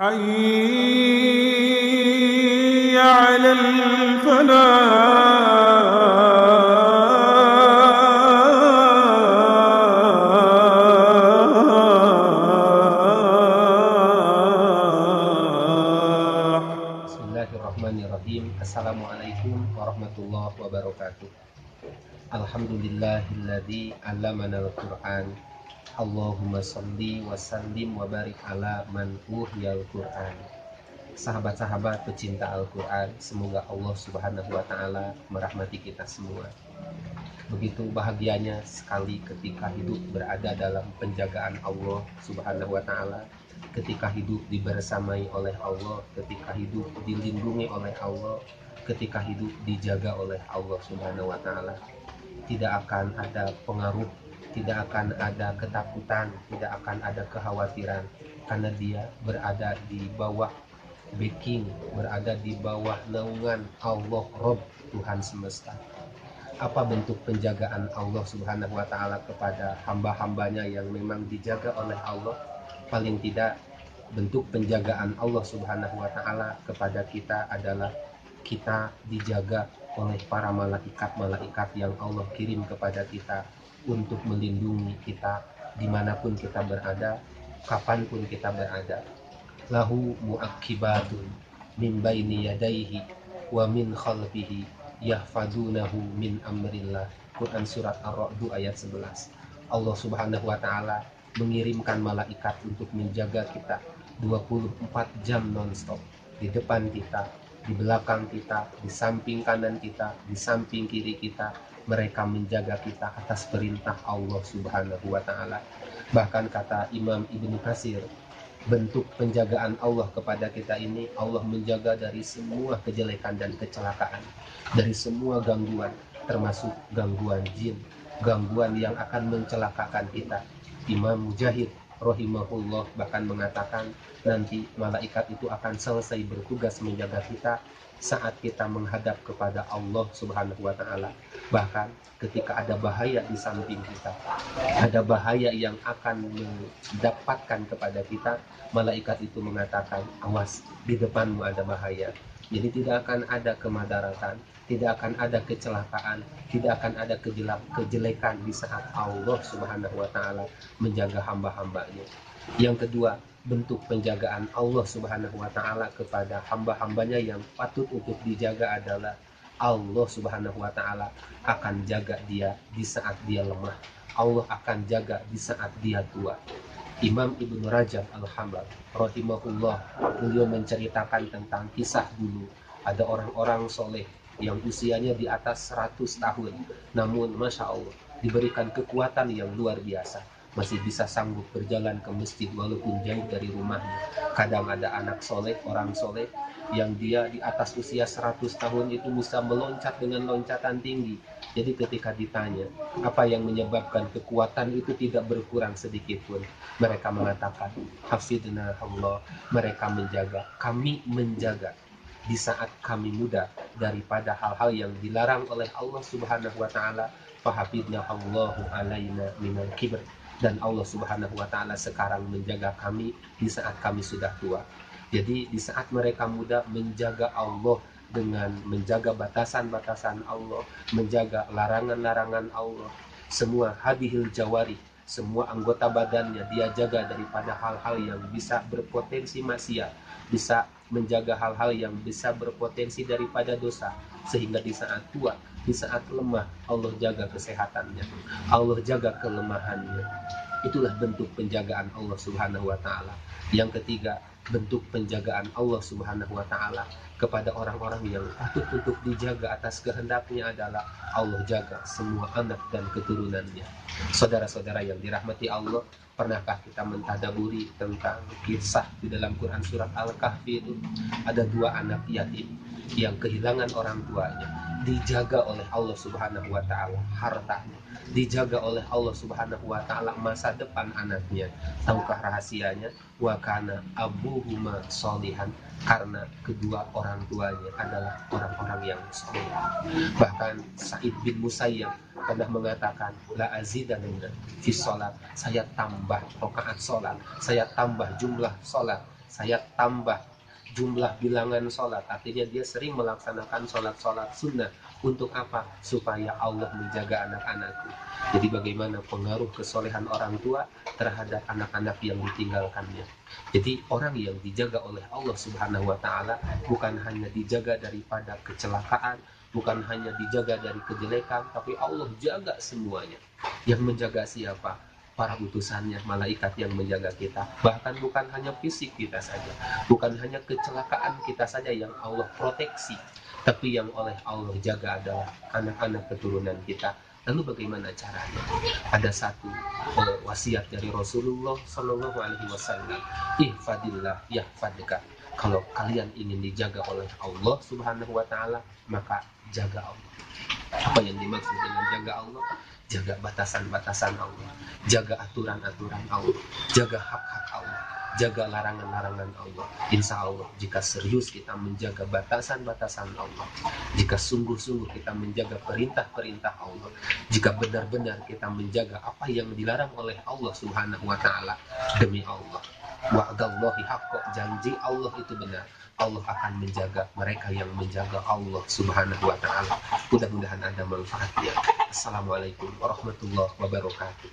حي على الفلاح. Bismillahirrahmanirrahim. Assalamualaikum warahmatullahi wabarakatuh. Alhamdulillahilladzi 'allamanal Qur'an. Allahumma shalli wa sallim wa barik ala man uhyal Qur'an. Sahabat-sahabat pecinta Al-Qur'an, semoga Allah Subhanahu wa taala merahmati kita semua. Begitu bahagianya sekali ketika hidup berada dalam penjagaan Allah Subhanahu wa taala, ketika hidup dibersamai oleh Allah, ketika hidup dilindungi oleh Allah, ketika hidup dijaga oleh Allah Subhanahu wa taala. Tidak akan ada pengaruh, tidak akan ada ketakutan, tidak akan ada kekhawatiran, karena dia berada di bawah backing, berada di bawah naungan Allah Rabb, Tuhan semesta. Apa bentuk penjagaan Allah Subhanahu wa taala kepada hamba-hambanya yang memang dijaga oleh Allah? Paling tidak, bentuk penjagaan Allah Subhanahu wa taala kepada kita adalah kita dijaga oleh para malaikat-malaikat yang Allah kirim kepada kita untuk melindungi kita dimanapun kita berada, kapanpun kita berada. Lahu mu'aqibatun min baini yadayhi wa min khalfihi yahfadunahu min amrillah. Quran surat Ar-Ra'd ayat 11. Allah Subhanahu wa taala mengirimkan malaikat untuk menjaga kita 24 jam nonstop, di depan kita, di belakang kita, di samping kanan kita, di samping kiri kita. Mereka menjaga kita atas perintah Allah Subhanahu wa taala. Bahkan kata Imam Ibnu Katsir, bentuk penjagaan Allah kepada kita ini, Allah menjaga dari semua kejelekan dan kecelakaan, dari semua gangguan, termasuk gangguan jin, gangguan yang akan mencelakakan kita. Imam Mujahid rahimahullah bahkan mengatakan nanti malaikat itu akan selesai bertugas menjaga kita saat kita menghadap kepada Allah Subhanahu wa taala. Bahkan ketika ada bahaya di samping kita, ada bahaya yang akan mendapatkan kepada kita, malaikat itu mengatakan, awas, di depanmu ada bahaya. Jadi tidak akan ada kemadaratan, tidak akan ada kecelakaan, tidak akan ada kejelekan di saat Allah Subhanahu wa taala menjaga hamba-hambanya. Yang kedua, bentuk penjagaan Allah Subhanahu wa taala kepada hamba-hambanya yang patut untuk dijaga adalah Allah Subhanahu wa taala akan jaga dia di saat dia lemah. Allah akan jaga di saat dia tua. Imam Ibnu Rajab Al-Hambali rahimahullah, beliau menceritakan tentang kisah dulu ada orang-orang soleh yang usianya di atas 100 tahun, namun Masya Allah diberikan kekuatan yang luar biasa, masih bisa sanggup berjalan ke masjid walaupun jauh dari rumahnya. Kadang ada anak soleh, orang soleh yang dia di atas usia 100 tahun itu bisa meloncat dengan loncatan tinggi. Jadi ketika ditanya apa yang menyebabkan kekuatan itu tidak berkurang sedikit pun, mereka mengatakan hafidna Allah, mereka menjaga, kami menjaga di saat kami muda daripada hal-hal yang dilarang oleh Allah Subhanahu wa taala. Fahafidna Allahu alaina minal kibr, dan Allah Subhanahu wa taala sekarang menjaga kami di saat kami sudah tua. Jadi di saat mereka muda menjaga Allah dengan menjaga batasan-batasan Allah, menjaga larangan-larangan Allah, semua hadihil jawari, semua anggota badannya dia jaga daripada hal-hal yang bisa berpotensi maksiat, bisa menjaga hal-hal yang bisa berpotensi daripada dosa, sehingga di saat tua, di saat lemah, Allah jaga kesehatannya, Allah jaga kelemahannya. Itulah bentuk penjagaan Allah Subhanahu wa taala. Yang ketiga, bentuk penjagaan Allah Subhanahu wa taala kepada orang-orang yang patut untuk dijaga atas kehendaknya adalah Allah jaga semua anak dan keturunannya. Saudara-saudara yang dirahmati Allah, pernahkah kita mentadaburi tentang kisah di dalam Quran surat Al-Kahfi itu? Ada dua anak yatim yang kehilangan orang tuanya, dijaga oleh Allah Subhanahu wa taala hartanya, dijaga oleh Allah Subhanahu wa taala masa depan anaknya. Tahukah rahasianya? Wa kana abuhuma sholihan, karena kedua orang tuanya adalah orang-orang yang soleh. Bahkan Sa'id bin Musayyab pernah mengatakan, la azidanna fi sholat, saya tambah rakaat sholat, saya tambah jumlah sholat, saya tambah jumlah bilangan sholat, artinya dia sering melaksanakan sholat-sholat sunnah. Untuk apa? Supaya Allah menjaga anak-anakku. Jadi bagaimana pengaruh kesolehan orang tua terhadap anak-anak yang ditinggalkannya. Jadi orang yang dijaga oleh Allah Subhanahu wa Ta'ala bukan hanya dijaga daripada kecelakaan, bukan hanya dijaga dari kejelekan, tapi Allah jaga semuanya. Yang menjaga siapa? Para utusannya, malaikat yang menjaga kita. Bahkan bukan hanya fisik kita saja, bukan hanya kecelakaan kita saja yang Allah proteksi, tapi yang oleh Allah jaga adalah anak-anak keturunan kita. Lalu bagaimana caranya? Ada satu wasiat dari Rasulullah Shallallahu Alaihi Wasallam, ihfadillah yahfadka. Kalau kalian ingin dijaga oleh Allah Subhanahu Wa Taala, maka jaga Allah. Apa yang dimaksud dengan jaga Allah? Jaga batasan-batasan Allah, jaga aturan-aturan Allah, jaga hak-hak Allah, jaga larangan-larangan Allah. Insya Allah, jika serius kita menjaga batasan-batasan Allah, jika sungguh-sungguh kita menjaga perintah-perintah Allah, jika benar-benar kita menjaga apa yang dilarang oleh Allah Subhanahu wa Ta'ala, demi Allah, wa'adallahi haqqa, janji Allah itu benar. Allah akan menjaga mereka yang menjaga Allah Subhanahu wa Ta'ala. Mudah-mudahan ada manfaatnya. Assalamualaikum warahmatullahi wabarakatuh.